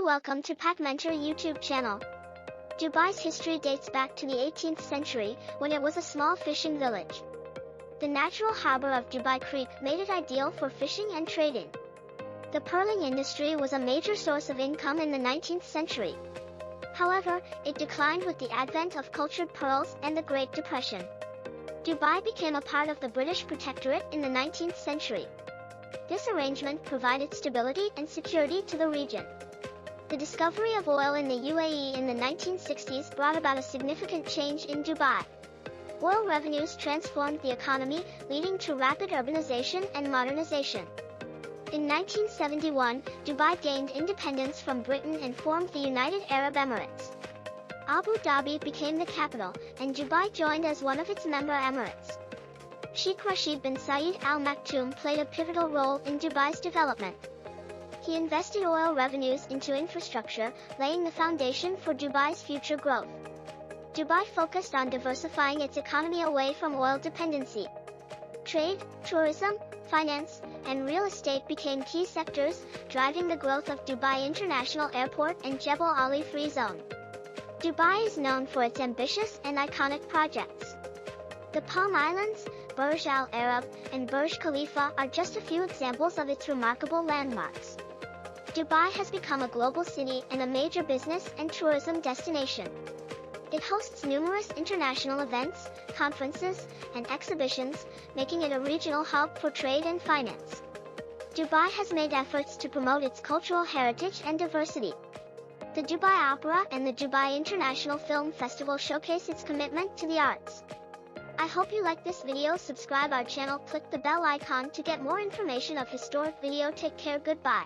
welcome to PacMentor YouTube channel. Dubai's history dates back to the 18th century, when it was a small fishing village. The natural harbor of Dubai Creek made it ideal for fishing and trading. The pearling industry was a major source of income in the 19th century. However, it declined with the advent of cultured pearls and the Great Depression. Dubai became a part of the British Protectorate in the 19th century. This arrangement provided stability and security to the region. The discovery of oil in the UAE in the 1960s brought about a significant change in Dubai. Oil revenues transformed the economy, leading to rapid urbanization and modernization. In 1971, Dubai gained independence from Britain and formed the United Arab Emirates. Abu Dhabi became the capital, and Dubai joined as one of its member emirates. Sheikh Rashid bin Zayed Al Maktoum played a pivotal role in Dubai's development. He invested oil revenues into infrastructure, laying the foundation for Dubai's future growth. Dubai focused on diversifying its economy away from oil dependency. Trade, tourism, finance, and real estate became key sectors, driving the growth of Dubai International Airport and Jebel Ali Free Zone. Dubai is known for its ambitious and iconic projects. The Palm Islands, Burj Al Arab, and Burj Khalifa are just a few examples of its remarkable landmarks. Dubai has become a global city and a major business and tourism destination. It hosts numerous international events, conferences, and exhibitions, making it a regional hub for trade and finance. Dubai has made efforts to promote its cultural heritage and diversity. The Dubai Opera and the Dubai International Film Festival showcase its commitment to the arts. I hope you like this video. Subscribe our channel, click the bell icon to get more information of historic video. Take care, goodbye.